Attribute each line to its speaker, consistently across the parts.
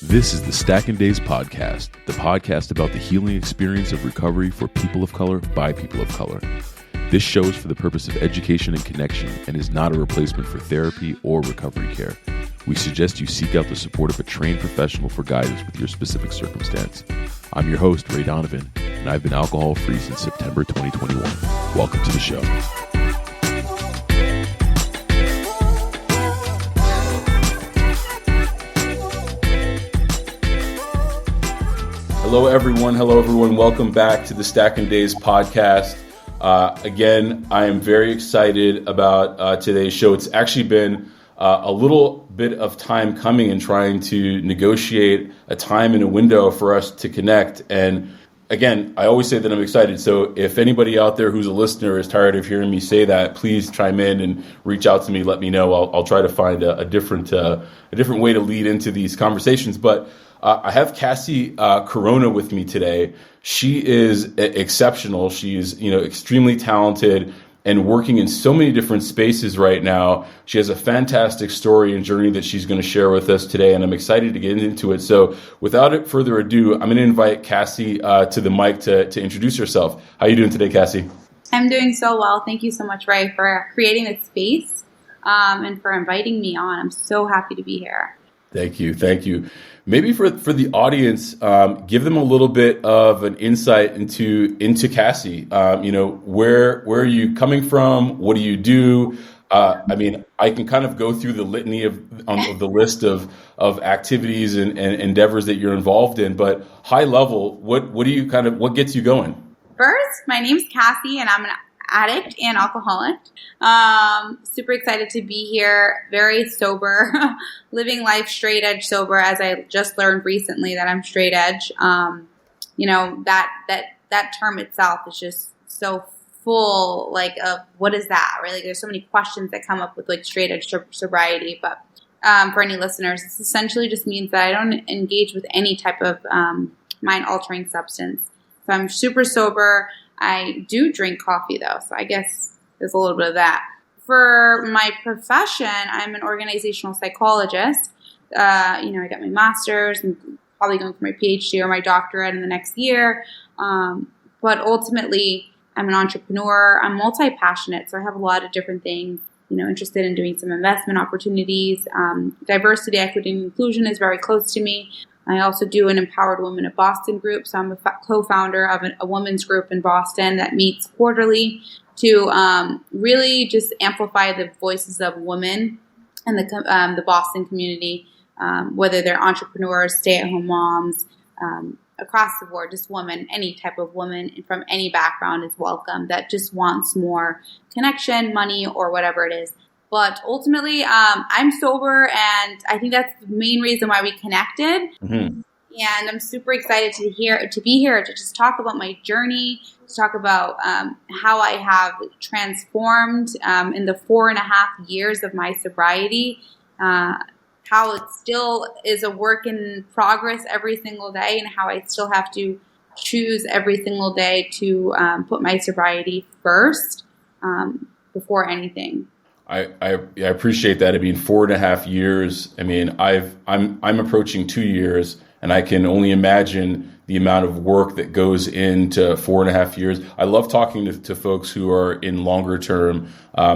Speaker 1: This is the Stacking Days Podcast, the podcast about the healing experience of recovery for people of color by people of color. This show is for the purpose of education and connection and is not a replacement for therapy or recovery care. We suggest you seek out the support of a trained professional for guidance with your specific circumstance. I'm your host, Ray Donovan, and I've been alcohol-free since September 2021. Welcome to the show. Hello, everyone. Welcome back to the Stacking Days podcast. Again, I am very excited about today's show. It's actually been a little bit of time coming and trying to negotiate a time and a window for us to connect. And again, I always say that I'm excited. So if anybody out there who's a listener is tired of hearing me say that, please chime in and reach out to me. Let me know. I'll try to find a different way to lead into these conversations. But I have Cassi Corona with me today. She is exceptional. She's, extremely talented and working in so many different spaces right now. She has a fantastic story and journey that she's going to share with us today, and I'm excited to get into it. So without further ado, I'm going to invite Cassi to the mic to introduce herself. How are you doing today, Cassi?
Speaker 2: I'm doing so well. Thank you so much, Ray, for creating this space and for inviting me on. I'm so happy to be here. Thank
Speaker 1: you. Maybe for the audience, give them a little bit of an insight into Cassi. Where are you coming from? What do you do? I can kind of go through the litany of the list of activities and endeavors that you're involved in. But high level, what gets you going?
Speaker 2: First, my name's Cassi, and I'm an addict and alcoholic. Super excited to be here. Very sober, living life straight edge sober, as I just learned recently that I'm straight edge. That term itself is just so full, of what is that, right? There's so many questions that come up with straight edge sobriety. But for any listeners, this essentially just means that I don't engage with any type of mind altering substance. So I'm super sober. I do drink coffee, though, so I guess there's a little bit of that. For my profession, I'm an organizational psychologist. I got my master's and probably going for my PhD or my doctorate in the next year. But ultimately, I'm an entrepreneur. I'm multi-passionate, so I have a lot of different things, interested in doing some investment opportunities. Diversity, equity, and inclusion is very close to me. I also do an Empowered Women of Boston group, so I'm a co-founder of a women's group in Boston that meets quarterly to really just amplify the voices of women in the Boston community, whether they're entrepreneurs, stay-at-home moms, across the board, just women, any type of woman from any background is welcome that just wants more connection, money, or whatever it is. But ultimately, I'm sober, and I think that's the main reason why we connected. Mm-hmm. And I'm super excited to be here to just talk about my journey, to talk about how I have transformed in the 4.5 years of my sobriety, how it still is a work in progress every single day, and how I still have to choose every single day to put my sobriety first before anything.
Speaker 1: I appreciate that. 4.5 years. I'm approaching 2 years, and I can only imagine the amount of work that goes into 4.5 years. I love talking to folks who are in longer term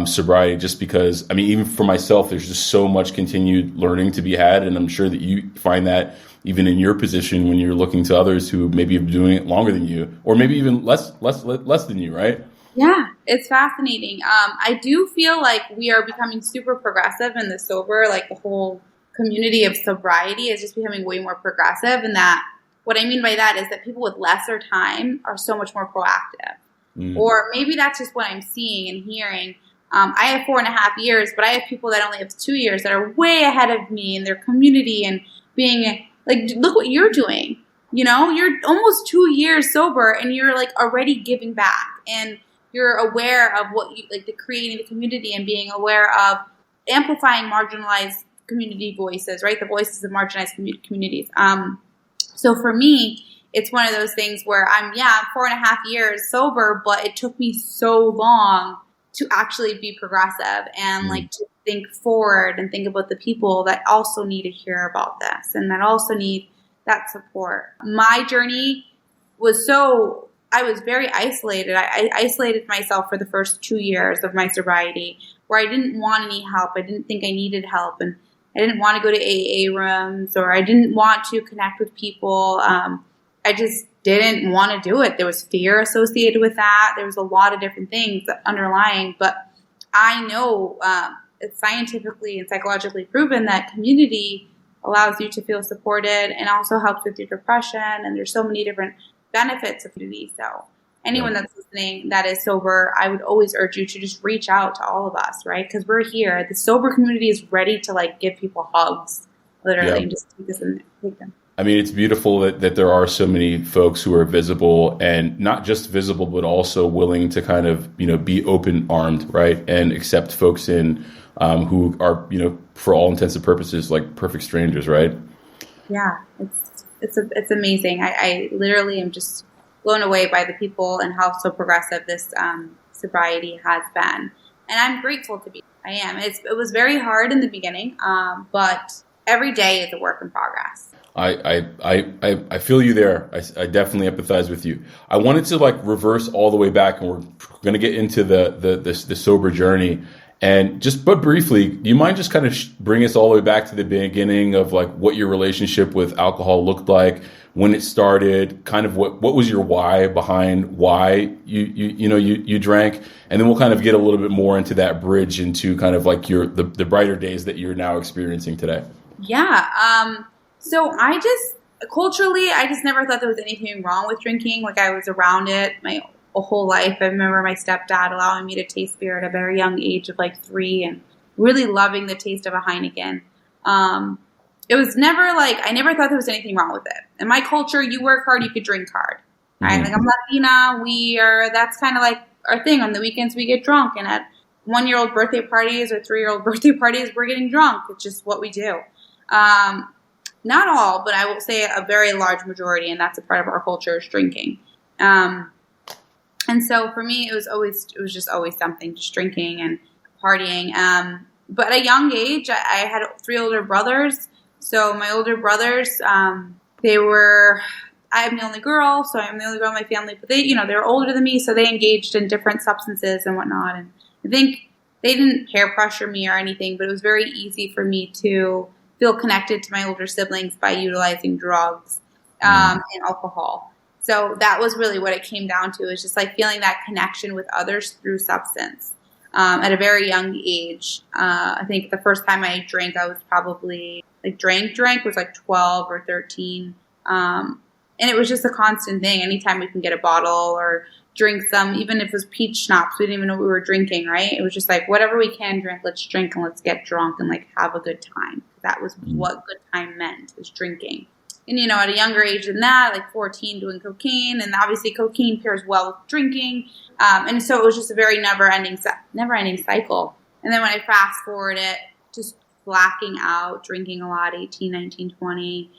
Speaker 1: sobriety, just because, even for myself, there's just so much continued learning to be had. And I'm sure that you find that even in your position when you're looking to others who maybe have been doing it longer than you, or maybe even less than you, right?
Speaker 2: Yeah, it's fascinating. I do feel like we are becoming super progressive in the sober, the whole community of sobriety is just becoming way more progressive. And that, what I mean by that is that people with lesser time are so much more proactive. Mm. Or maybe that's just what I'm seeing and hearing. I have 4.5 years, but I have people that only have 2 years that are way ahead of me in their community and being look what you're doing. You're almost 2 years sober and you're already giving back. And you're aware of what you the creating the community and being aware of amplifying marginalized community voices, right? The voices of marginalized communities. So for me, it's one of those things where I'm 4.5 years sober, but it took me so long to actually be progressive and think forward and think about the people that also need to hear about this and that also need that support. My journey was I was very isolated. I isolated myself for the first 2 years of my sobriety, where I didn't want any help. I didn't think I needed help, and I didn't want to go to AA rooms, or I didn't want to connect with people. I just didn't want to do it. There was fear associated with that. There was a lot of different things underlying, but I know it's scientifically and psychologically proven that community allows you to feel supported and also helps with your depression, and there's so many different benefits of community. So anyone that's listening that is sober, I would always urge you to just reach out to all of us, right? Because we're here. The sober community is ready to like give people hugs, literally, and just take this and take them.
Speaker 1: I mean, it's beautiful that there are so many folks who are visible, and not just visible, but also willing to kind of, be open armed, right? And accept folks in who are, for all intents and purposes, like perfect strangers, right? Yeah,
Speaker 2: it's amazing. I literally am just blown away by the people and how so progressive this sobriety has been. And I'm grateful to be. I am. It was very hard in the beginning, but every day is a work in progress.
Speaker 1: I feel you there. I definitely empathize with you. I wanted to like reverse all the way back, and we're going to get into the sober journey. And but briefly, do you mind just kind of bring us all the way back to the beginning of like what your relationship with alcohol looked like, when it started, kind of what was your why behind why you drank, and then we'll kind of get a little bit more into that bridge into kind of like the brighter days that you're now experiencing today.
Speaker 2: Yeah. So culturally, I just never thought there was anything wrong with drinking. Like I was around it my whole life. I remember my stepdad allowing me to taste beer at a very young age of like 3 and really loving the taste of a Heineken. It was never like, I never thought there was anything wrong with it. In my culture, you work hard, you could drink hard. Right? Mm-hmm. Like I'm Latina, that's kind of like our thing. On the weekends, we get drunk. And at 1-year-old birthday parties or 3-year-old birthday parties, we're getting drunk. It's just what we do. Not all, but I will say a very large majority, and that's a part of our culture, is drinking. And so for me, it was just always something, just drinking and partying. But at a young age, I had 3 older brothers. So my older brothers, I'm the only girl, so I'm the only girl in my family. But they were older than me, so they engaged in different substances and whatnot. And I think they didn't peer pressure me or anything, but it was very easy for me to feel connected to my older siblings by utilizing drugs and alcohol. So that was really what it came down to, is just like feeling that connection with others through substance. At a very young age, I think the first time I drank, I was probably like drank was like 12 or 13. And it was just a constant thing. Anytime we can get a bottle or drink some, even if it was peach schnapps, we didn't even know what we were drinking, right? It was just like, whatever we can drink, let's drink and let's get drunk and like have a good time. That was what good time meant, is drinking. And, at a younger age than that, like 14, doing cocaine. And obviously cocaine pairs well with drinking. And so it was just a very never-ending cycle. And then when I fast forward it, just blacking out, drinking a lot, 18, 19, 20.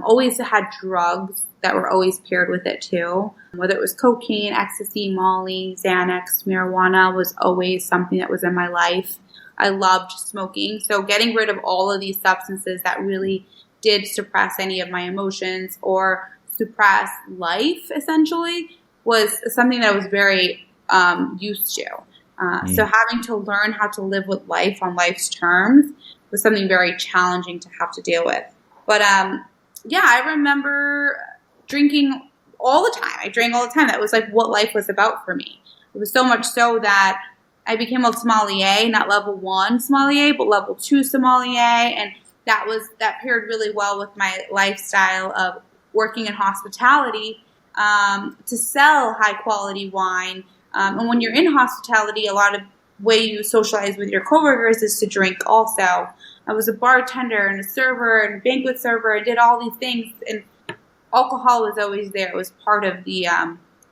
Speaker 2: Always had drugs that were always paired with it too. Whether it was cocaine, ecstasy, Molly, Xanax, marijuana was always something that was in my life. I loved smoking. So getting rid of all of these substances that really did suppress any of my emotions or suppress life, essentially, was something that I was very used to. So having to learn how to live with life on life's terms was something very challenging to have to deal with. But I remember drinking all the time. I drank all the time. That was like what life was about for me. It was so much so that I became a sommelier, not level 1 sommelier, but level 2 sommelier. And that paired really well with my lifestyle of working in hospitality to sell high quality wine. And when you're in hospitality, a lot of way you socialize with your coworkers is to drink also. I was a bartender and a server and a banquet server. I did all these things, and alcohol was always there. It was part of the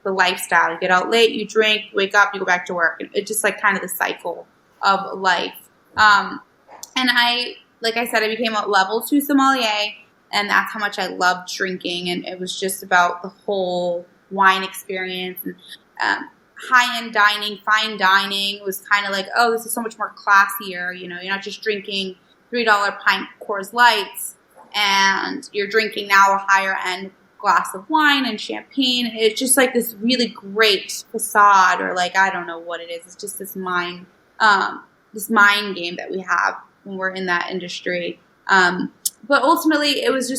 Speaker 2: lifestyle. You get out late, you drink, you wake up, you go back to work. It's just like kind of the cycle of life. And like I said, I became a level 2 sommelier, and that's how much I loved drinking. And it was just about the whole wine experience. And high-end dining, fine dining was kind of like, oh, this is so much more classier. You know, you're not just drinking $3 pint Coors Lights, and you're drinking now a higher-end glass of wine and champagne. It's just like this really great facade, or like, I don't know what it is. It's just this mind game that we have when we're in that industry. But ultimately, it was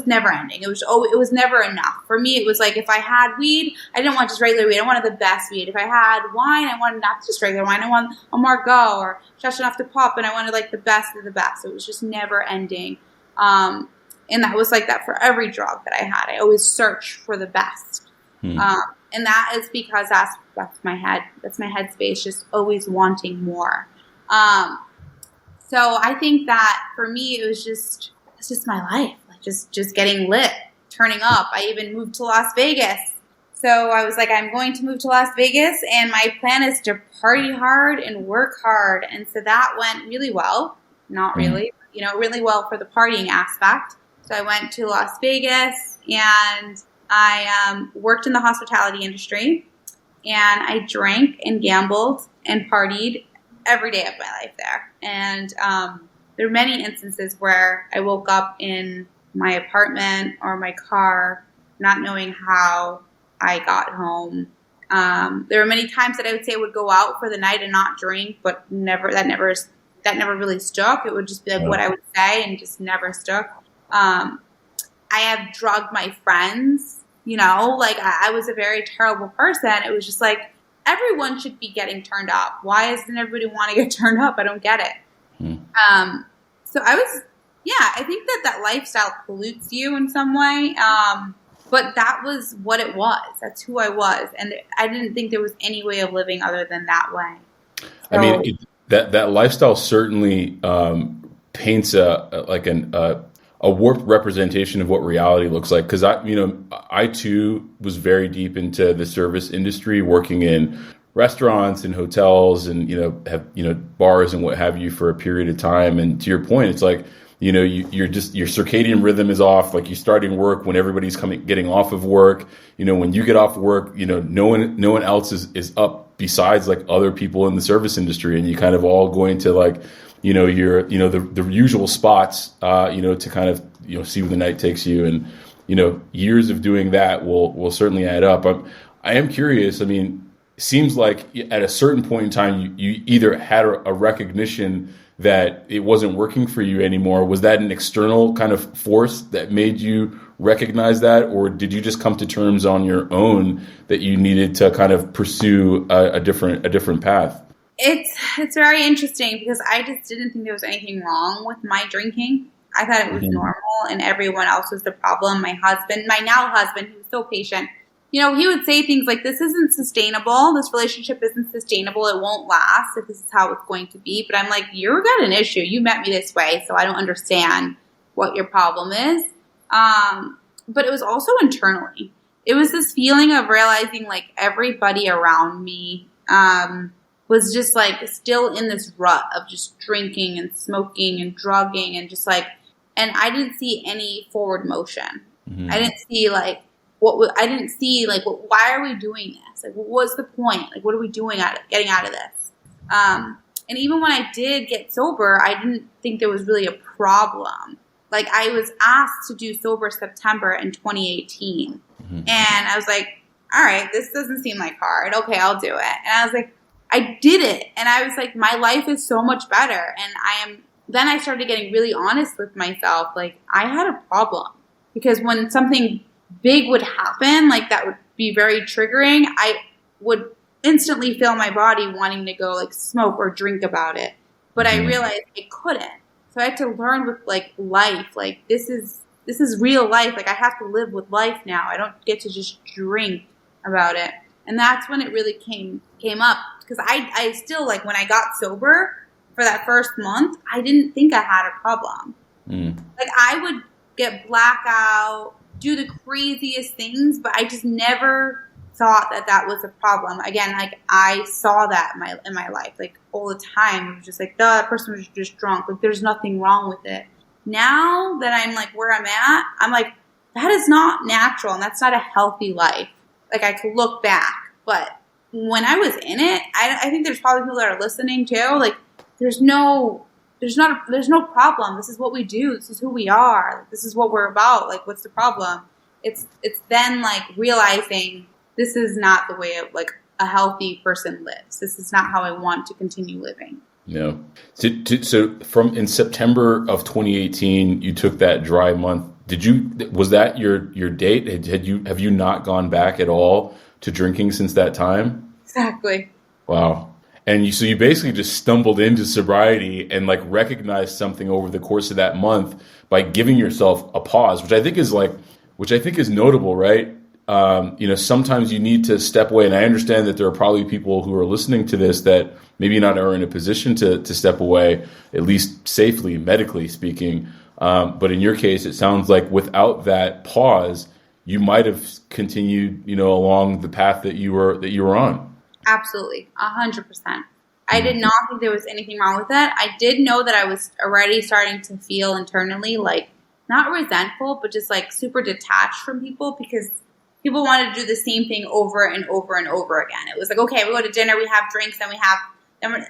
Speaker 2: never ending. It was never enough. For me, it was like, if I had weed, I didn't want just regular weed. I wanted the best weed. If I had wine, I wanted not just regular wine. I wanted a Margaux or just enough to pop, and I wanted like the best of the best. So it was just never ending. And that was like that for every drug that I had. I always search for the best. And that is because that's my head. That's my headspace, just always wanting more. So I think that for me, it's just my life, like just getting lit, turning up. I even moved to Las Vegas. So I was like, I'm going to move to Las Vegas, and my plan is to party hard and work hard. And so that went really well. Not really, really well for the partying aspect. So I went to Las Vegas, and I worked in the hospitality industry, and I drank and gambled and partied every day of my life there. And there were many instances where I woke up in my apartment or my car not knowing how I got home. There were many times that I would say I would go out for the night and not drink, but that never really stuck. It would just be like what I would say and just never stuck. I have drugged my friends, like I was a very terrible person. It was just like, everyone should be getting turned up. Why doesn't everybody want to get turned up? I don't get it. So I think that lifestyle pollutes you in some way. But that was what it was. That's who I was. And I didn't think there was any way of living other than that way. So,
Speaker 1: I mean, that lifestyle certainly paints a warped representation of what reality looks like. Because I too was very deep into the service industry, working in restaurants and hotels, and have bars and what have you for a period of time. And to your point, it's like your circadian rhythm is off. Like, you're starting work when everybody's getting off of work. When you get off work, no one else is up besides like other people in the service industry, and you kind of all go into like the usual spots to kind of see where the night takes you. And years of doing that will certainly add up. I am curious. I mean, it seems like at a certain point in time, you either had a recognition that it wasn't working for you anymore. Was that an external kind of force that made you recognize that, or did you just come to terms on your own that you needed to kind of pursue a different path?
Speaker 2: It's very interesting, because I just didn't think there was anything wrong with my drinking. I thought it was normal, and everyone else was the problem. My now husband, he was so patient. He would say things like, this isn't sustainable. This relationship isn't sustainable. It won't last if this is how it's going to be. But I'm like, you've got an issue. You met me this way, so I don't understand what your problem is. But it was also internally. It was this feeling of realizing like everybody around me was just like still in this rut of just drinking and smoking and drugging and just like, and I didn't see any forward motion. I didn't see like, why are we doing this? Like, what's the point? Like, what are we doing getting out of this? And even when I did get sober, I didn't think there was really a problem. Like, I was asked to do Sober September in 2018. And I was like, all right, this doesn't seem like hard. Okay, I'll do it. And I was like, I did it. And I was like, my life is so much better. And then I started getting really honest with myself. Like, I had a problem, because when something big would happen, like that would be very triggering, I would instantly feel my body wanting to go like smoke or drink about it. But I realized I couldn't. So I had to learn with like life, like this is real life. Like, I have to live with life now. I don't get to just drink about it. And that's when it really came up, because I still, like, when I got sober for that first month, I didn't think I had a problem. Like, I would get blackout, do the craziest things, but I just never thought that was a problem. Again, like, I saw that in my life, like, all the time. It was just like, that person was just drunk. Like, there's nothing wrong with it. Now that I'm like where I'm at, I'm like, that is not natural, and that's not a healthy life. Like, I could look back, but when I was in it, I think there's probably people that are listening too. Like, there's no problem. This is what we do. This is who we are. This is what we're about. Like, what's the problem? It's then like realizing this is not the way of like a healthy person lives. This is not how I want to continue living.
Speaker 1: No. So from in September of 2018, you took that dry month. Was that your date? Have you not gone back at all to drinking since that time?
Speaker 2: Exactly.
Speaker 1: Wow. And so you basically just stumbled into sobriety and like recognized something over the course of that month by giving yourself a pause, which I think is notable, right? Sometimes you need to step away, and I understand that there are probably people who are listening to this that maybe not are in a position to step away, at least safely, medically speaking. But in your case, it sounds like without that pause, you might have continued, along the path that you were on.
Speaker 2: Absolutely, 100%. I did not think there was anything wrong with that. I did know that I was already starting to feel internally like not resentful, but just like super detached from people because people wanted to do the same thing over and over and over again. It was like, okay, we go to dinner, we have drinks, and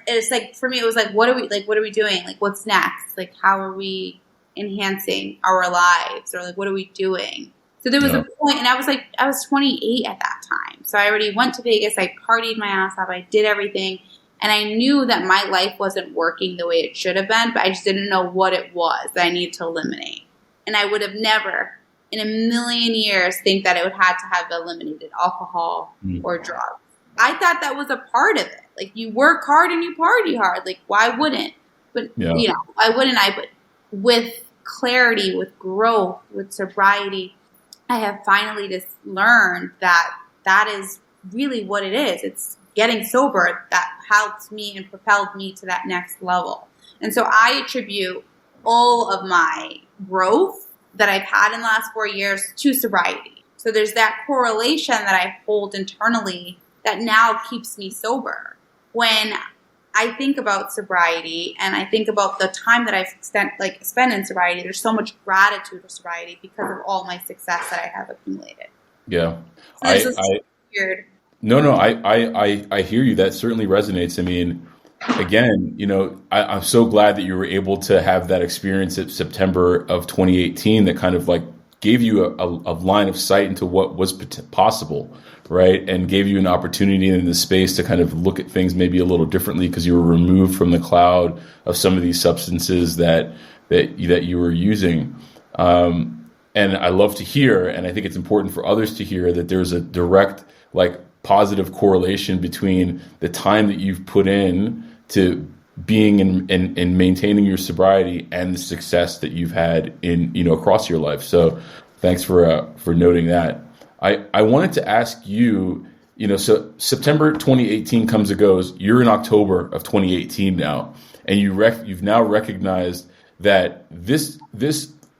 Speaker 2: it's like, for me, it was like, what are we doing? Like, what's next? Like, how are we enhancing our lives? Or like, what are we doing? So there was a point, and I was 28 at that time. So I already went to Vegas, I partied my ass off, I did everything. And I knew that my life wasn't working the way it should have been, but I just didn't know what it was that I needed to eliminate. And I would have never in a million years think that I would have to have eliminated alcohol or drugs. I thought that was a part of it. Like, you work hard and you party hard. Like, why wouldn't? But, why wouldn't I? But with clarity, with growth, with sobriety, I have finally just learned that is really what it is. It's getting sober that helped me and propelled me to that next level. And so I attribute all of my growth that I've had in the last 4 years to sobriety. So there's that correlation that I hold internally that now keeps me sober. When I think about sobriety and I think about the time that I've spent in sobriety, there's so much gratitude for sobriety because of all my success that I have accumulated.
Speaker 1: Yeah.
Speaker 2: So this is weird.
Speaker 1: No, I hear you. That certainly resonates. I mean, again, I'm so glad that you were able to have that experience at September of 2018 that kind of like gave you a line of sight into what was possible, right? And gave you an opportunity in the space to kind of look at things maybe a little differently because you were removed from the cloud of some of these substances that you were using. And I love to hear, and I think it's important for others to hear, that there's a direct, like, positive correlation between the time that you've put in to being and maintaining your sobriety and the success that you've had in across your life. So thanks for noting that. I wanted to ask you, so September 2018 comes and goes. You're in October of 2018 now, and you've now recognized that this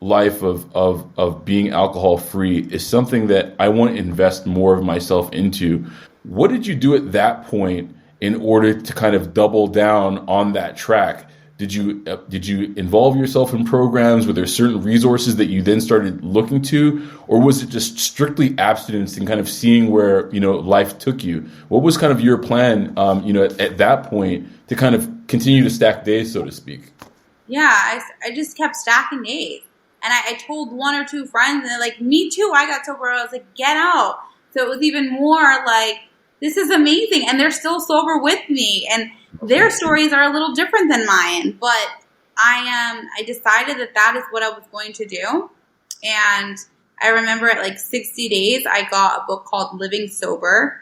Speaker 1: life of being alcohol free is something that I want to invest more of myself into. What did you do at that point in order to kind of double down on that track? Did you involve yourself in programs? Were there certain resources that you then started looking to, or was it just strictly abstinence and kind of seeing where life took you? What was kind of your plan at that point to kind of continue to stack days, so to speak?
Speaker 2: Yeah, I just kept stacking days. And I told one or two friends, and they're like, me too, I got sober. I was like, get out. So it was even more like, this is amazing. And they're still sober with me. And their stories are a little different than mine. But I decided that is what I was going to do. And I remember at like 60 days, I got a book called Living Sober,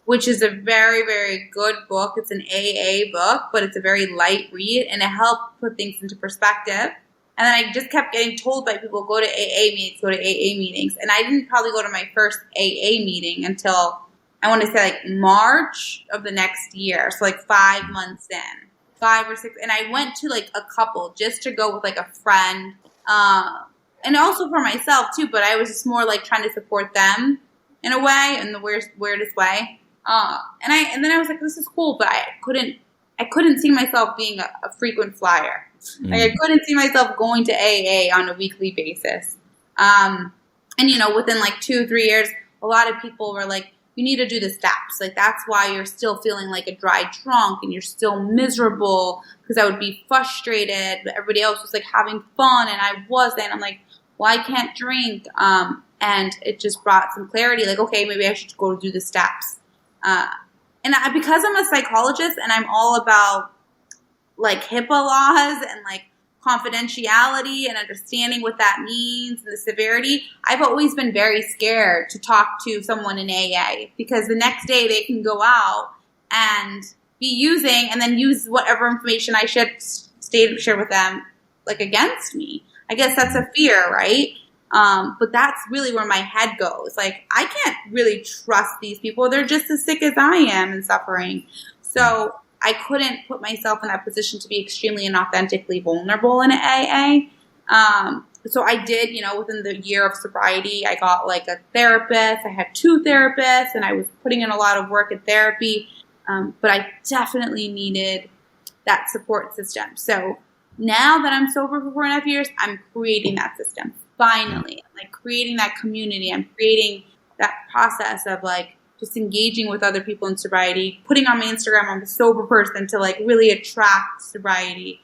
Speaker 2: which is a very, very good book. It's an AA book, but it's a very light read. And it helped put things into perspective. And then I just kept getting told by people, go to AA meetings. And I didn't probably go to my first AA meeting until, I want to say, like March of the next year. So like 5 months in, 5 or 6. And I went to like a couple just to go with like a friend. And also for myself too, but I was just more like trying to support them in a way, in the weirdest way. And then I was like, this is cool, but I couldn't see myself being a frequent flyer. Like, I couldn't see myself going to AA on a weekly basis. And within like 2-3 years, a lot of people were like, you need to do the steps. Like, that's why you're still feeling like a dry trunk and you're still miserable, because I would be frustrated, but everybody else was like having fun and I wasn't. I'm like, well, I can't drink. And it just brought some clarity. Like, okay, maybe I should go do the steps. Because I'm a psychologist and I'm all about like HIPAA laws and like confidentiality and understanding what that means and the severity, I've always been very scared to talk to someone in AA, because the next day they can go out and be using and then use whatever information I share with them like against me. I guess that's a fear, right? But that's really where my head goes. Like, I can't really trust these people. They're just as sick as I am and suffering. So I couldn't put myself in that position to be extremely and authentically vulnerable in AA. So I did, within the year of sobriety, I got like a therapist. I had 2 therapists, and I was putting in a lot of work at therapy. But I definitely needed that support system. So now that I'm sober for 4.5 years, I'm creating that system. Finally, I'm like creating that community. I'm creating that process of like just engaging with other people in sobriety, putting on my Instagram, I'm a sober person, to like really attract sobriety,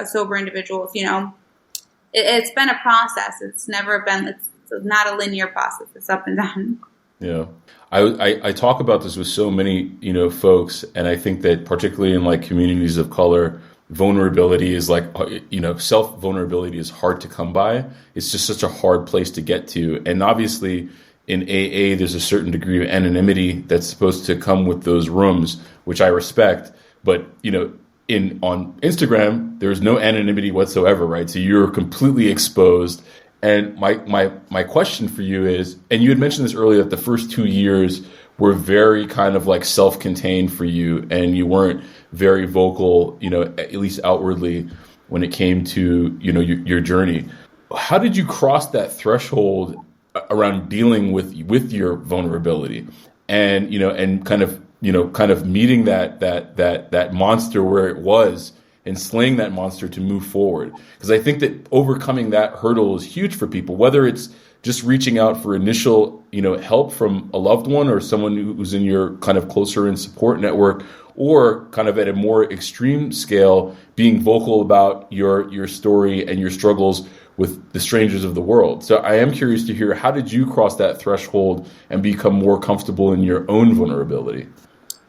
Speaker 2: sober individuals. It's been a process. It's never been, it's not a linear process. It's up and down. Yeah.
Speaker 1: I talk about this with so many, folks, and I think that particularly in like communities of color, vulnerability is like, self-vulnerability is hard to come by. It's just such a hard place to get to. And obviously in AA, there's a certain degree of anonymity that's supposed to come with those rooms, which I respect. But, on Instagram, there's no anonymity whatsoever, right? So you're completely exposed. And my question for you is, and you had mentioned this earlier, that the first 2 years were very kind of like self-contained for you, and you weren't very vocal, at least outwardly, when it came to, your journey. How did you cross that threshold around dealing with your vulnerability and, and kind of meeting that monster where it was and slaying that monster to move forward? Because I think that overcoming that hurdle is huge for people, whether it's just reaching out for initial, help from a loved one or someone who's in your kind of closer in support network, or kind of at a more extreme scale, being vocal about your story and your struggles with the strangers of the world. So I am curious to hear, how did you cross that threshold and become more comfortable in your own vulnerability?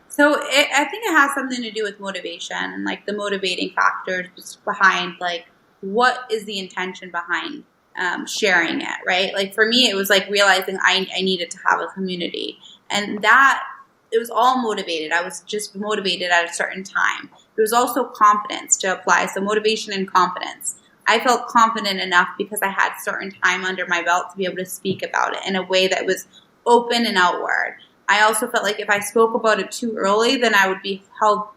Speaker 2: So I think it has something to do with motivation and like the motivating factors behind like what is the intention behind sharing it, right? Like for me, it was like realizing I needed to have a community, and that it was all motivated. I was just motivated at a certain time. There was also confidence to apply. So motivation and confidence. I felt confident enough because I had certain time under my belt to be able to speak about it in a way that was open and outward. I also felt like if I spoke about it too early, then I would be held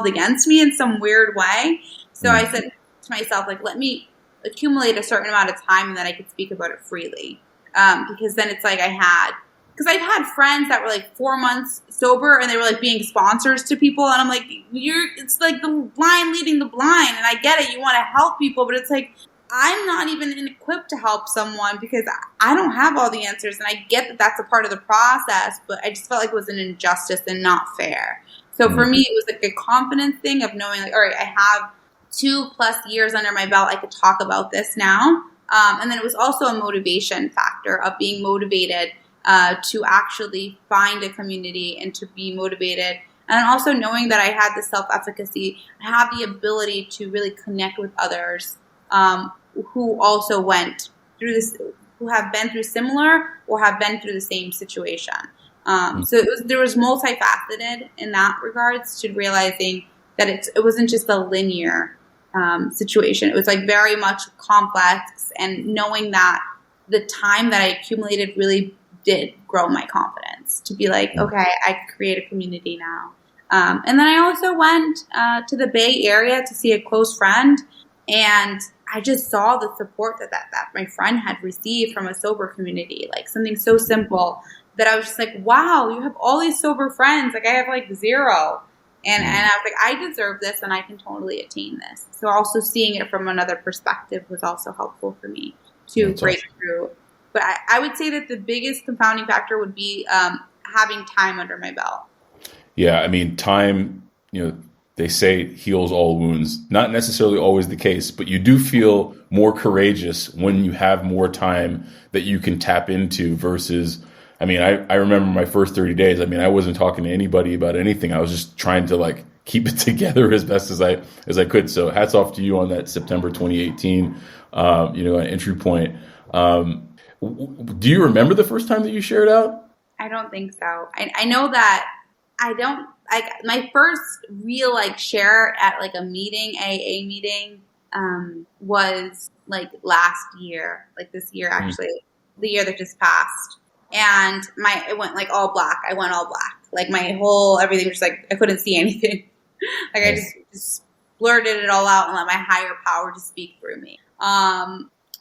Speaker 2: against me in some weird way. So I said to myself, like, let me accumulate a certain amount of time and then I could speak about it freely. Because then it's like because I've had friends that were like 4 months sober and they were like being sponsors to people. And I'm like, it's like the blind leading the blind. And I get it. You want to help people, but it's like, I'm not even equipped to help someone because I don't have all the answers. And I get that that's a part of the process, but I just felt like it was an injustice and not fair. So for me, it was like a confidence thing of knowing like, all right, I have 2+ years under my belt. I could talk about this now. And then it was also a motivation factor of being motivated to actually find a community and to be motivated. And also knowing that I had the self-efficacy, I have the ability to really connect with others who also went through this, who have been through similar or have been through the same situation. So there was multifaceted in that regards to realizing that it wasn't just a linear situation. It was like very much complex, and knowing that the time that I accumulated really did grow my confidence to be like, okay, I could create a community now. And then I also went to the Bay Area to see a close friend, and I just saw the support that my friend had received from a sober community, like something so simple that I was just like, wow, you have all these sober friends. Like I have like 0. And I was like, I deserve this and I can totally attain this. So also seeing it from another perspective was also helpful for me to break through But I would say that the biggest confounding factor would be having time under my belt.
Speaker 1: Yeah, I mean, time, they say heals all wounds. Not necessarily always the case, but you do feel more courageous when you have more time that you can tap into versus, I mean, I remember my first 30 days. I mean, I wasn't talking to anybody about anything. I was just trying to like keep it together as best as I could. So hats off to you on that September 2018, entry point. Do you remember the first time that you shared out?
Speaker 2: I don't think so. I know that I don't like my first real like share at like a meeting, AA meeting, was like last year, like this year actually, the year that just passed. And it went like all black. I went all black. Like my whole everything was like I couldn't see anything. Like I just blurted it all out and let my higher power just speak through me.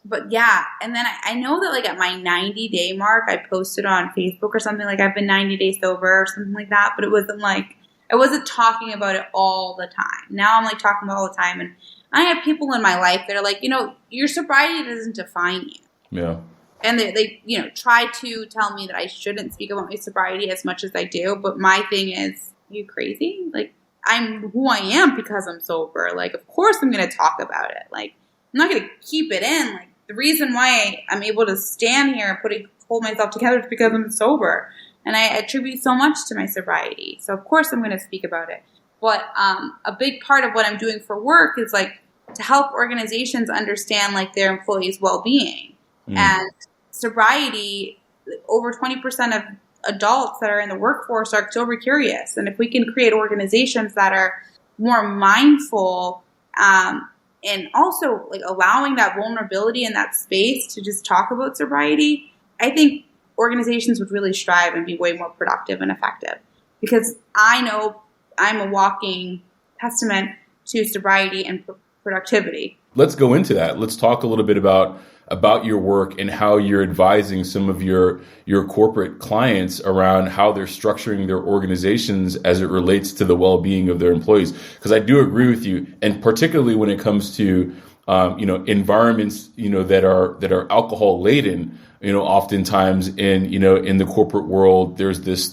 Speaker 2: But yeah, and then I know that like at my 90-day mark, I posted on Facebook or something like I've been 90 days sober or something like that. But it wasn't like, I wasn't talking about it all the time. Now I'm like talking about it all the time. And I have people in my life that are like, your sobriety doesn't define you.
Speaker 1: Yeah.
Speaker 2: And they try to tell me that I shouldn't speak about my sobriety as much as I do. But my thing is, are you crazy? Like, I'm who I am because I'm sober. Like, of course I'm going to talk about it. Like, I'm not going to keep it in. Like, the reason why I'm able to stand here and hold myself together is because I'm sober. And I attribute so much to my sobriety. So, of course, I'm going to speak about it. But a big part of what I'm doing for work is, like, to help organizations understand, like, their employees' well-being. And sobriety, over 20% of adults that are in the workforce are sober curious. And if we can create organizations that are more mindful and also like allowing that vulnerability in that space to just talk about sobriety, I think organizations would really strive and be way more productive and effective. Because I know I'm a walking testament to sobriety and productivity.
Speaker 1: Let's go into that. Let's talk a little bit about your work and how you're advising some of your corporate clients around how they're structuring their organizations as it relates to the well-being of their employees. Because I do agree with you, and particularly when it comes to environments that are alcohol laden. Oftentimes in the corporate world, there's this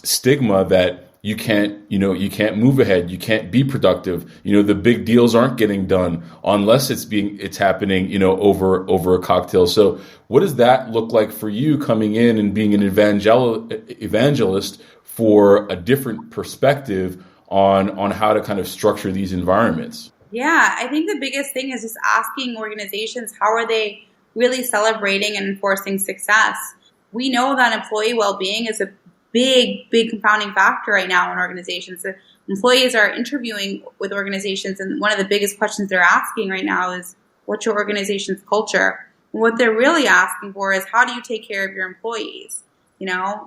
Speaker 1: stigma that you can't move ahead. You can't be productive. The big deals aren't getting done unless it's happening, over a cocktail. So what does that look like for you coming in and being an evangelist for a different perspective on how to kind of structure these environments?
Speaker 2: Yeah, I think the biggest thing is just asking organizations, how are they really celebrating and enforcing success? We know that employee well-being is a big confounding factor right now in organizations. So employees are interviewing with organizations, and one of the biggest questions they're asking right now is, what's your organization's culture? And what they're really asking for is, how do you take care of your employees?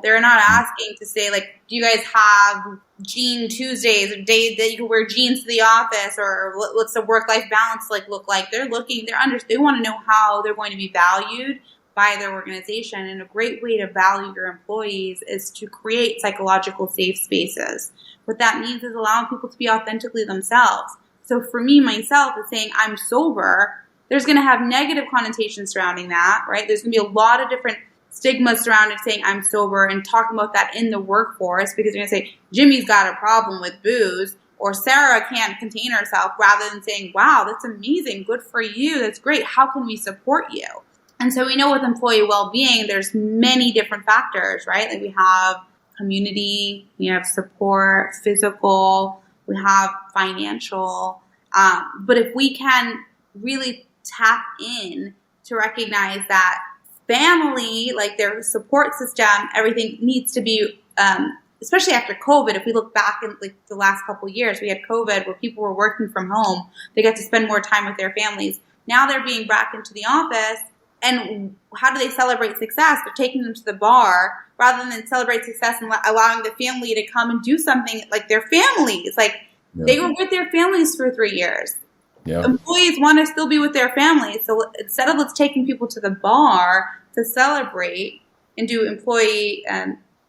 Speaker 2: They're not asking to say, like, do you guys have Jean Tuesdays, a day that you can wear jeans to the office, or what's the work-life balance look like? They want to know how they're going to be valued by their organization. And a great way to value your employees is to create psychological safe spaces. What that means is allowing people to be authentically themselves. So for me, myself, is saying I'm sober, there's going to have negative connotations surrounding that, right? There's going to be a lot of different stigmas surrounding saying I'm sober and talking about that in the workforce, because you're going to say Jimmy's got a problem with booze, or Sarah can't contain herself, rather than saying, wow, that's amazing, good for you, that's great, how can we support you? And so we know with employee well-being, there's many different factors, right? Like we have community, we have support, physical, we have financial. But if we can really tap in to recognize that family, like their support system, everything needs to be, especially after COVID, if we look back in like the last couple of years, we had COVID where people were working from home. They got to spend more time with their families. Now they're being back into the office. And how do they celebrate success? They're taking them to the bar rather than celebrate success and allowing the family to come and do something like their families. Like they were with their families for 3 years. Yeah. Employees want to still be with their families. So instead of taking people to the bar to celebrate and do employee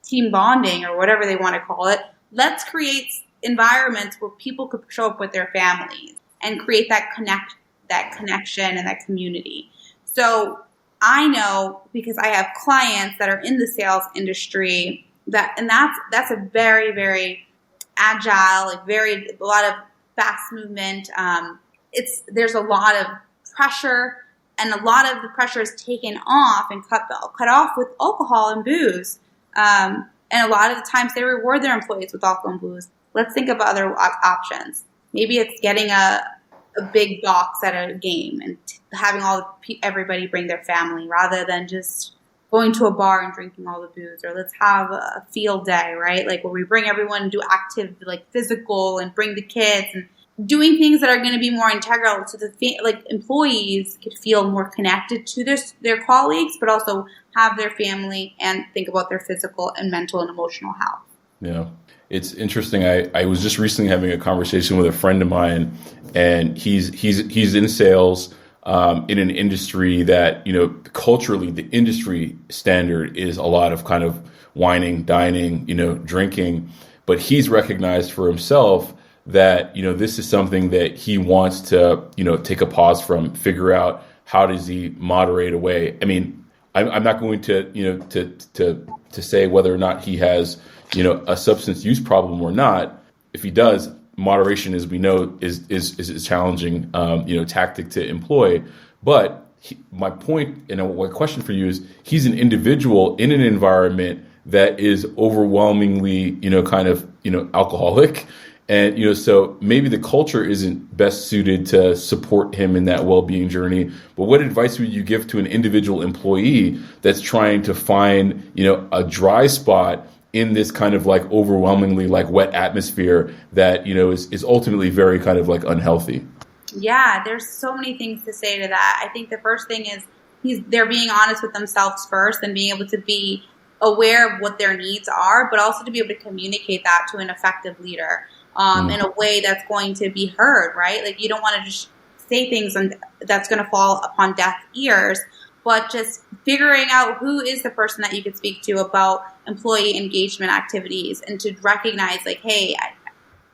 Speaker 2: team bonding or whatever they want to call it, let's create environments where people could show up with their families and create that connection and that community. So I know because I have clients that are in the sales industry that's a very, very agile, like a lot of fast movement. There's a lot of pressure, and a lot of the pressure is taken off and cut off with alcohol and booze. And a lot of the times they reward their employees with alcohol and booze. Let's think of other options. Maybe it's getting a big box at a game and having everybody bring their family rather than just going to a bar and drinking all the booze. Or let's have a field day, right? Like where we bring everyone and do active, like physical, and bring the kids and doing things that are going to be more integral to the employees could feel more connected to their colleagues, but also have their family and think about their physical and mental and emotional health.
Speaker 1: Yeah. It's interesting. I was just recently having a conversation with a friend of mine, and he's in sales in an industry that, culturally the industry standard is a lot of kind of whining, dining, drinking, but he's recognized for himself that, this is something that he wants to, take a pause from, figure out how does he moderate away. I mean, I'm not going to, to say whether or not he has, a substance use problem or not. If he does, moderation, as we know, is a challenging, tactic to employ. But my point and my question for you is, he's an individual in an environment that is overwhelmingly, alcoholic. And, so maybe the culture isn't best suited to support him in that well-being journey. But what advice would you give to an individual employee that's trying to find, a dry spot in this kind of like overwhelmingly like wet atmosphere that, is ultimately very kind of like unhealthy?
Speaker 2: Yeah, there's so many things to say to that. I think the first thing is they're being honest with themselves first and being able to be aware of what their needs are, but also to be able to communicate that to an effective leader in a way that's going to be heard, right? Like you don't want to just say things that's going to fall upon deaf ears, but just figuring out who is the person that you could speak to about employee engagement activities and to recognize like, hey,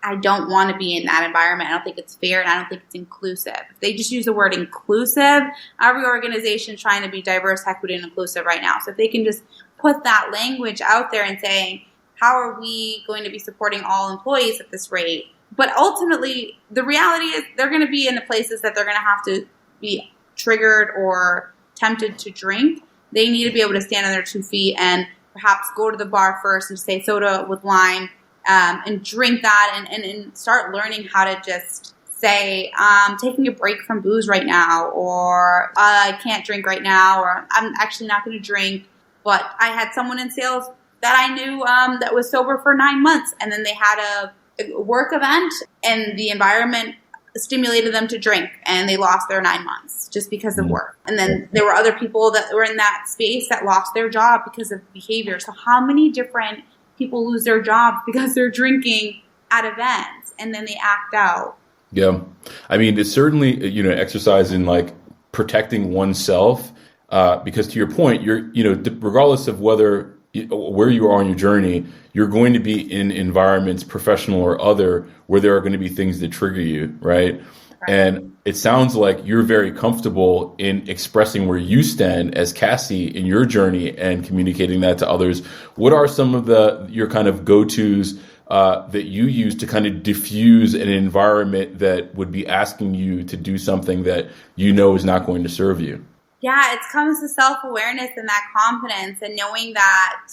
Speaker 2: I don't want to be in that environment. I don't think it's fair and I don't think it's inclusive. If they just use the word inclusive, every organization is trying to be diverse, equity, and inclusive right now. So if they can just put that language out there and saying, how are we going to be supporting all employees at this rate? But ultimately, the reality is they're going to be in the places that they're going to have to be triggered or tempted to drink. They need to be able to stand on their 2 feet and perhaps go to the bar first and say soda with lime and drink that and start learning how to just say, I'm taking a break from booze right now, or I can't drink right now, or I'm actually not going to drink. But I had someone in sales that I knew that was sober for 9 months, and then they had a work event, and the environment stimulated them to drink, and they lost their 9 months just because of work. And then there were other people that were in that space that lost their job because of behavior. So how many different people lose their jobs because they're drinking at events and then they act out?
Speaker 1: Yeah. I mean, it's certainly, exercise in like protecting oneself, because to your point, you're, regardless of where you are on your journey, you're going to be in environments, professional or other, where there are going to be things that trigger you, right? And it sounds like you're very comfortable in expressing where you stand as Cassi in your journey and communicating that to others. What are some of your kind of go-tos that you use to kind of diffuse an environment that would be asking you to do something that is not going to serve you?
Speaker 2: Yeah, it comes to self-awareness and that confidence and knowing that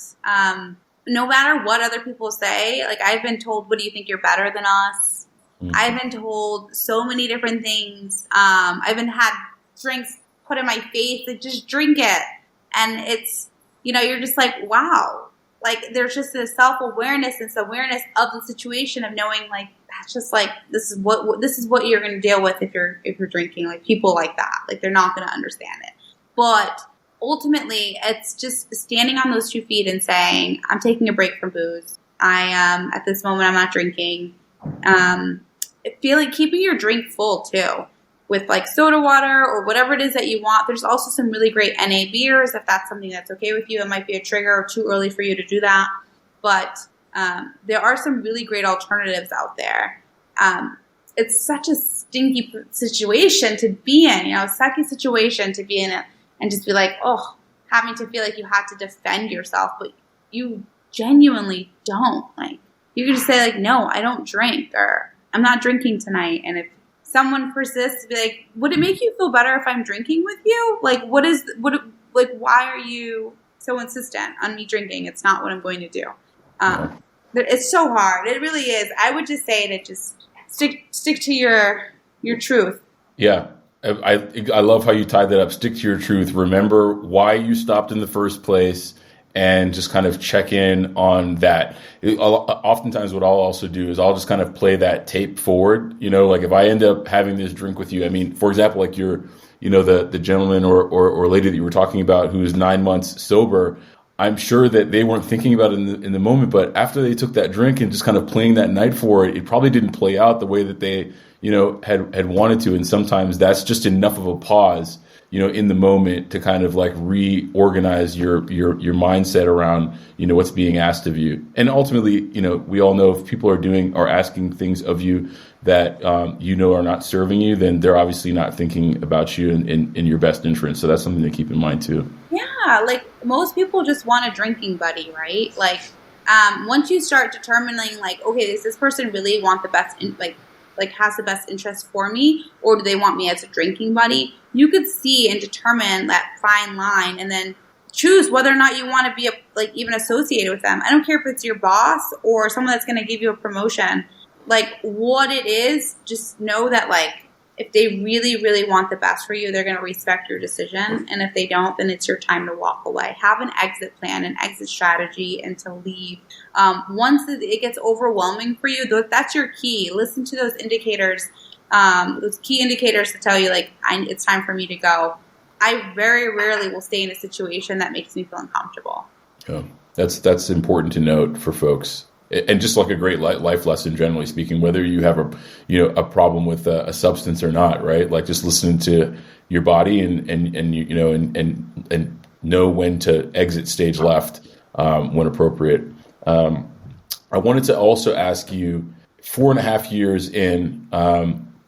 Speaker 2: no matter what other people say, like I've been told, what do you think, you're better than us? I've been told so many different things. I've been had drinks put in my face, like just drink it. And it's, you're just like, wow. Like there's just this self-awareness and this awareness of the situation of knowing like, that's just like, this is what you're going to deal with if you're drinking, like people like that, like they're not going to understand it. But ultimately it's just standing on those 2 feet and saying, I'm taking a break from booze. At this moment, I'm not drinking. Keeping your drink full too, with like soda water or whatever it is that you want. There's also some really great NA beers if that's something that's okay with you. It might be a trigger or too early for you to do that, but there are some really great alternatives out there. It's such a stinky situation to be in, sucky situation to be in and just be like, oh, having to feel like you have to defend yourself, but you genuinely don't. Like, you can just say like, no, I don't drink, or I'm not drinking tonight. And if someone persists, be like, would it make you feel better if I'm drinking with you? Like, why are you so insistent on me drinking? It's not what I'm going to do. It's so hard. It really is. I would just say to just stick to your truth.
Speaker 1: Yeah. I love how you tied that up. Stick to your truth. Remember why you stopped in the first place, and just kind of check in on that. Oftentimes what I'll also do is I'll just kind of play that tape forward. Like if I end up having this drink with you, I mean, for example, like the gentleman or lady that you were talking about who is 9 months sober, I'm sure that they weren't thinking about it in the moment, but after they took that drink and just kind of playing that night for it, it probably didn't play out the way that they, had wanted to. And sometimes that's just enough of a pause, in the moment to kind of like reorganize your mindset around, what's being asked of you. And ultimately, we all know if people are asking things of you that, are not serving you, then they're obviously not thinking about you in your best interest. So that's something to keep in mind too.
Speaker 2: Yeah. Like most people just want a drinking buddy, right? Like, once you start determining like, okay, does this person really want the best, has the best interest for me, or do they want me as a drinking buddy? You could see and determine that fine line, and then choose whether or not you want to be even associated with them. I don't care if it's your boss or someone that's going to give you a promotion. Like what it is, just know that like if they really, really want the best for you, they're going to respect your decision. And if they don't, then it's your time to walk away. Have an exit plan, an exit strategy, and to leave. Once it gets overwhelming for you, that's your key. Listen to those indicators, those key indicators to tell you, like, it's time for me to go. I very rarely will stay in a situation that makes me feel uncomfortable.
Speaker 1: Yeah, that's important to note for folks. And just like a great life lesson, generally speaking, whether you have a problem with a substance or not, right? Like just listening to your body and know when to exit stage left when appropriate. I wanted to also ask you, 4.5 years in,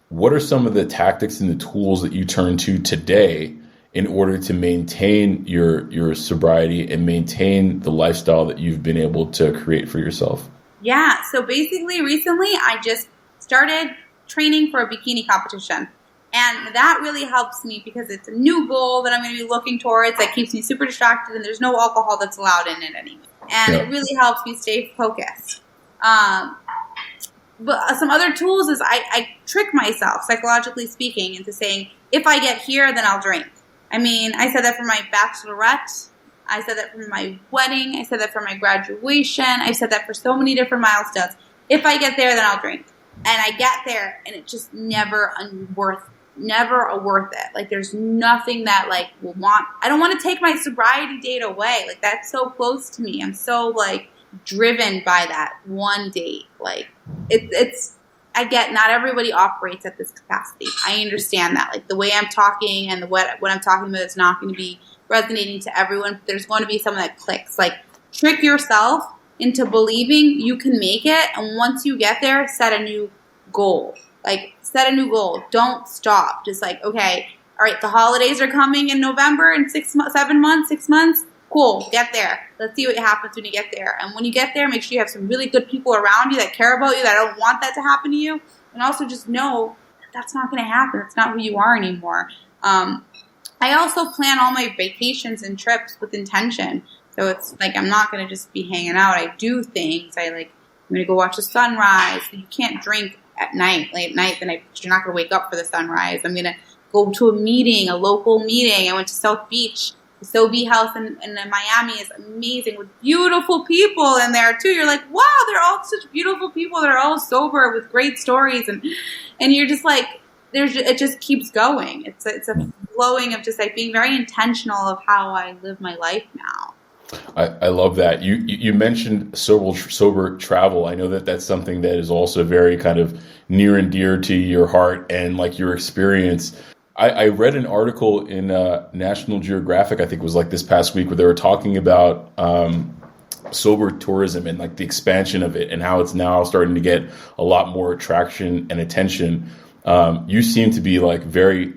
Speaker 1: what are some of the tactics and the tools that you turn to today in order to maintain your sobriety and maintain the lifestyle that you've been able to create for yourself?
Speaker 2: Yeah. So basically recently I just started training for a bikini competition, and that really helps me because it's a new goal that I'm going to be looking towards that keeps me super distracted, and there's no alcohol that's allowed in it anymore. And It really helps me stay focused. But some other tools is I trick myself, psychologically speaking, into saying, if I get here, then I'll drink. I mean, I said that for my bachelorette. I said that for my wedding. I said that for my graduation. I said that for so many different milestones. If I get there, then I'll drink. And I get there, and it's just never worth it. Like, there's nothing that, like, I don't want to take my sobriety date away. Like, that's so close to me. I'm so, like, driven by that one date. Like, I get not everybody operates at this capacity. I understand that. Like, the way I'm talking and what I'm talking about is not going to be resonating to everyone. There's going to be someone that clicks. Like, trick yourself into believing you can make it, and once you get there, set a new goal. Like, set a new goal. Don't stop. Just like, okay, all right, the holidays are coming in November in 6 months. Cool, get there. Let's see what happens when you get there. And when you get there, make sure you have some really good people around you that care about you, that don't want that to happen to you. And also just know that's not going to happen. That's not who you are anymore. I also plan all my vacations and trips with intention. So it's like I'm not going to just be hanging out. I do things. I'm going to go watch the sunrise. You can't drink at night, late at night. Then you're not going to wake up for the sunrise. I'm going to go to a meeting, a local meeting. I went to South Beach. The Sobe House in Miami is amazing with beautiful people in there too. You're like, wow, they're all such beautiful people. They're all sober with great stories, and you're just like, it just keeps going. It's a flowing of just like being very intentional of how I live my life now.
Speaker 1: I love that. You mentioned sober travel. I know that's something that is also very kind of near and dear to your heart and like your experience. I read an article in National Geographic, I think it was like this past week, where they were talking about sober tourism and like the expansion of it and how it's now starting to get a lot more traction and attention. You seem to be like very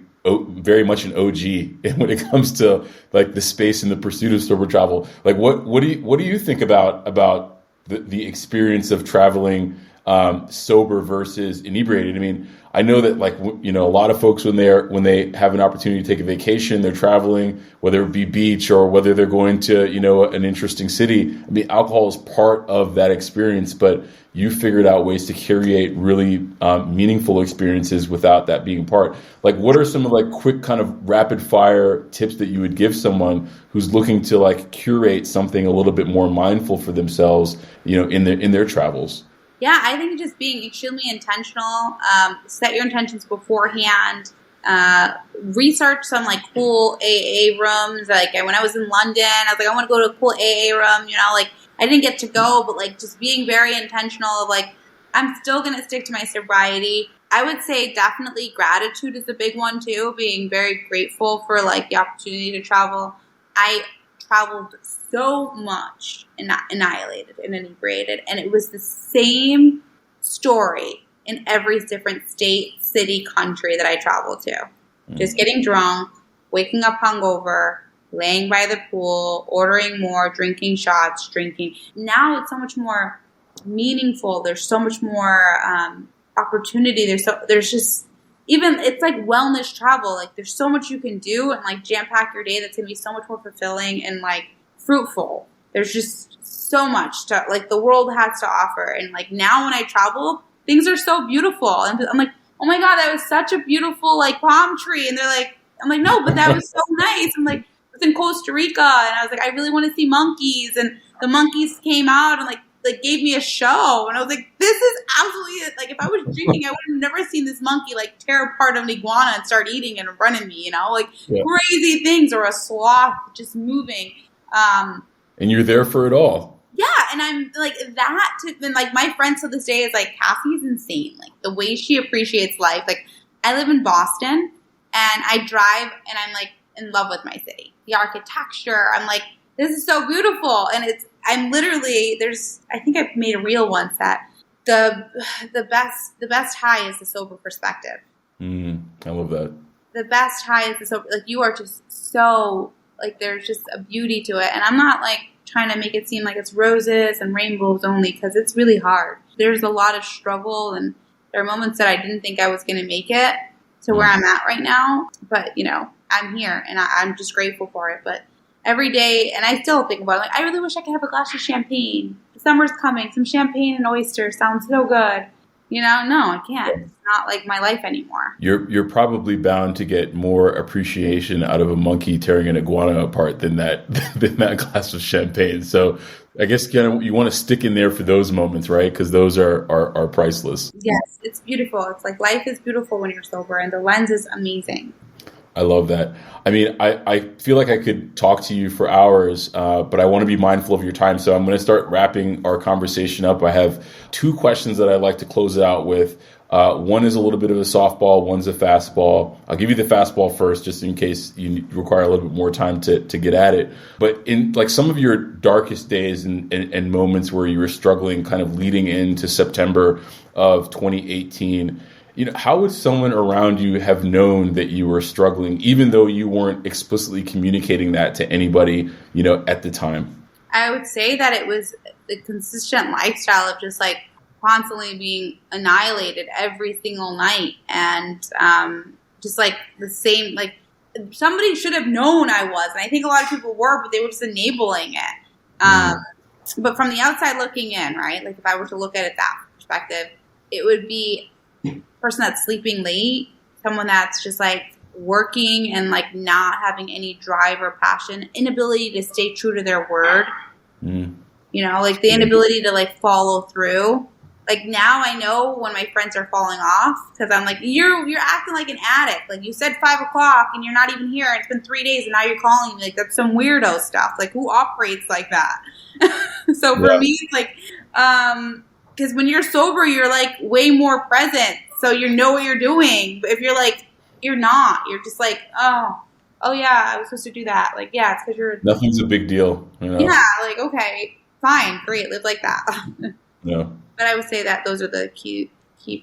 Speaker 1: very much an OG when it comes to like the space and the pursuit of sober travel. Like what do you think about the experience of traveling sober versus inebriated? I mean, I know that like, you know, a lot of folks when they have an opportunity to take a vacation, they're traveling, whether it be beach or whether they're going to, you know, an interesting city. I mean, alcohol is part of that experience, but you figured out ways to curate really meaningful experiences without that being part. Like, what are some of like quick kind of rapid fire tips that you would give someone who's looking to like curate something a little bit more mindful for themselves, you know, in their travels?
Speaker 2: Yeah, I think just being extremely intentional, set your intentions beforehand, research some like cool AA rooms. Like when I was in London, I was like, I want to go to a cool AA room, you know, like I didn't get to go, but like just being very intentional of like, I'm still going to stick to my sobriety. I would say definitely gratitude is a big one too, being very grateful for like the opportunity to travel. I traveled so much annihilated and inebriated, and it was the same story in every different state, city, country that I traveled to. Just getting drunk, waking up hungover, laying by the pool, ordering more, drinking shots, drinking. Now it's so much more meaningful. There's so much more opportunity. There's just even, it's like wellness travel. Like there's so much you can do and like jam pack your day that's gonna be so much more fulfilling and like fruitful. There's just so much to like the world has to offer. And like now when I travel, things are so beautiful. And I'm like, oh my God, that was such a beautiful like palm tree. And they're like, I'm like, no, but that was so nice. I'm like, I was in Costa Rica and I was like, I really want to see monkeys. And the monkeys came out and like gave me a show. And I was like, this is absolutely it. Like if I was drinking, I would have never seen this monkey like tear apart an iguana and start eating it and running me, you know, like crazy things, or a sloth just moving.
Speaker 1: And you're there for it all.
Speaker 2: Yeah, and I'm like that. And like my friend to this day is like, Cassie's insane. Like the way she appreciates life. Like I live in Boston and I drive and I'm like in love with my city. The architecture. I'm like, this is so beautiful. And I'm literally, I think I've made a reel once that the best high is the sober perspective.
Speaker 1: I love that.
Speaker 2: The best high is the sober. Like you are just so. Like there's just a beauty to it. And I'm not like trying to make it seem like it's roses and rainbows only, because it's really hard. There's a lot of struggle, and there are moments that I didn't think I was going to make it to where I'm at right now. But, you know, I'm here and I'm just grateful for it. But every day, and I still think about it, like, I really wish I could have a glass of champagne. The summer's coming. Some champagne and oysters sounds so good. You know, no, I can't. It's not like my life anymore.
Speaker 1: You're probably bound to get more appreciation out of a monkey tearing an iguana apart than that glass of champagne. So I guess you want to stick in there for those moments, right? Because those are priceless.
Speaker 2: Yes, it's beautiful. It's like life is beautiful when you're sober, and the lens is amazing.
Speaker 1: I love that. I mean, I feel like I could talk to you for hours, but I want to be mindful of your time. So I'm going to start wrapping our conversation up. I have two questions that I'd like to close it out with. One is a little bit of a softball. One's a fastball. I'll give you the fastball first, just in case you require a little bit more time to get at it. But in like some of your darkest days and moments where you were struggling kind of leading into September of 2018, you know, how would someone around you have known that you were struggling, even though you weren't explicitly communicating that to anybody, you know, at the time?
Speaker 2: I would say that it was the consistent lifestyle of just like constantly being annihilated every single night. And just like the same, like somebody should have known I was. And I think a lot of people were, but they were just enabling it. But from the outside looking in, right? Like if I were to look at it that perspective, it would be person that's sleeping late, someone that's just like working and like not having any drive or passion, inability to stay true to their word, you know, like the inability to like follow through. Like now I know when my friends are falling off, because I'm like, you're acting like an addict. Like you said 5 o'clock and you're not even here, and it's been 3 days and now you're calling me. Like that's some weirdo stuff. Like who operates like that? So for me, it's like, because when you're sober, you're like way more present. So you know what you're doing. But if you're like, you're not. You're just like, oh yeah, I was supposed to do that. Like, yeah, it's because you're...
Speaker 1: Nothing's a big deal. You know?
Speaker 2: Yeah, like, okay, fine, great, live like that.
Speaker 1: Yeah.
Speaker 2: But I would say that those are the key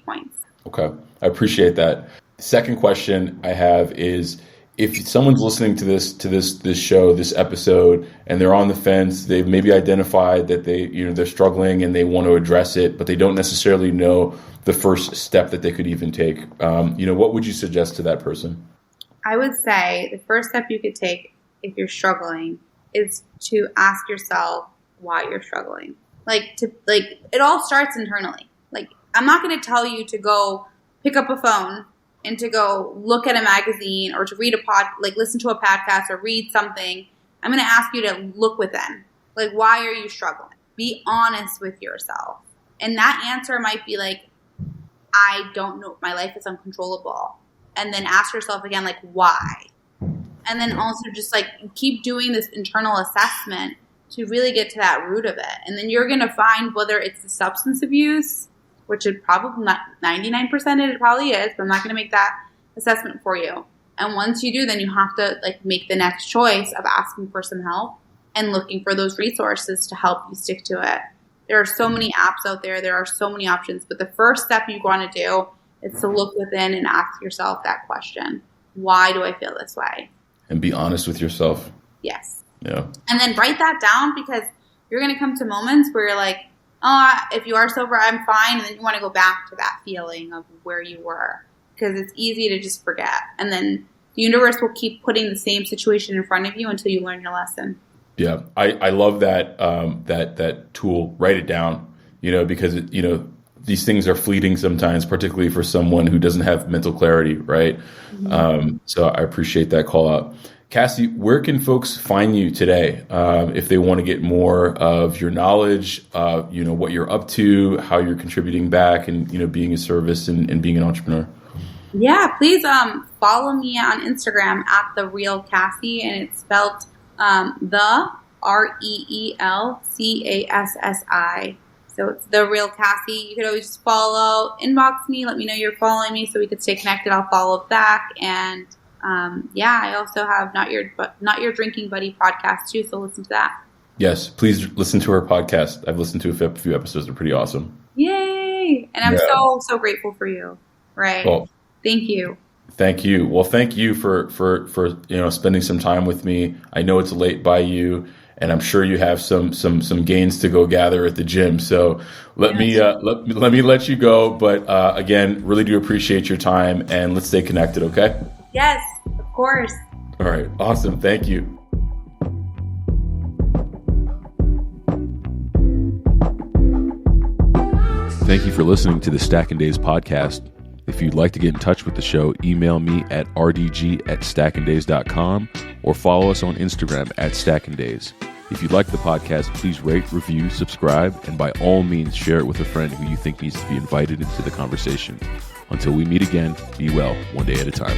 Speaker 2: points.
Speaker 1: Okay. I appreciate that. second question I have is, if someone's listening to this show, this episode, and they're on the fence, they've maybe identified that they're struggling and they want to address it, but they don't necessarily know the first step that they could even take. What would you suggest to that person?
Speaker 2: I would say the first step you could take if you're struggling is to ask yourself why you're struggling. It all starts internally. Like, I'm not going to tell you to go pick up a phone and to go look at a magazine or to read listen to a podcast or read something. I'm going to ask you to look within. Like, why are you struggling? Be honest with yourself. And that answer might be like, I don't know. My life is uncontrollable. And then ask yourself again, like, why? And then also just keep doing this internal assessment to really get to that root of it. And then you're going to find whether it's the substance abuse, which it probably not 99% it probably is, but I'm not going to make that assessment for you. And once you do, then you have to make the next choice of asking for some help and looking for those resources to help you stick to it. There are so many apps out there. There are so many options. But the first step you want to do is to look within and ask yourself that question. Why do I feel this way?
Speaker 1: And be honest with yourself.
Speaker 2: Yes.
Speaker 1: Yeah.
Speaker 2: And then write that down, because you're going to come to moments where you're like, oh, if you are sober, I'm fine. And then you want to go back to that feeling of where you were, because it's easy to just forget. And then the universe will keep putting the same situation in front of you until you learn your lesson.
Speaker 1: Yeah. I love that, that tool. Write it down, because, these things are fleeting sometimes, particularly for someone who doesn't have mental clarity. Right. Mm-hmm. So I appreciate that call out. Cassi, where can folks find you today if they want to get more of your knowledge, what you're up to, how you're contributing back, and, being a service and being an entrepreneur?
Speaker 2: Yeah, please follow me on Instagram at The Real Cassi, and it's spelled the REELCASSI. So it's The Real Cassi. You could always just follow, inbox me, let me know you're following me so we could stay connected. I'll follow back. And I also have Not Your Drinking Buddy podcast too, so listen to that. Yes,
Speaker 1: please listen to her podcast. I've listened to a few episodes. They're pretty awesome.
Speaker 2: Yay! And I'm so grateful for you. Right. Well, thank you.
Speaker 1: Thank you. Well, thank you for spending some time with me. I know it's late by you, and I'm sure you have some gains to go gather at the gym. So let me let you go. But again, really do appreciate your time, and let's stay connected. Okay.
Speaker 2: Yes, of course.
Speaker 1: All right. Awesome. Thank you. Thank you for listening to the Stack and Days podcast. If you'd like to get in touch with the show, email me at rdg@stackanddays.com or follow us on Instagram at stackanddays. If you like the podcast, please rate, review, subscribe, and by all means share it with a friend who you think needs to be invited into the conversation. Until we meet again, be well, one day at a time.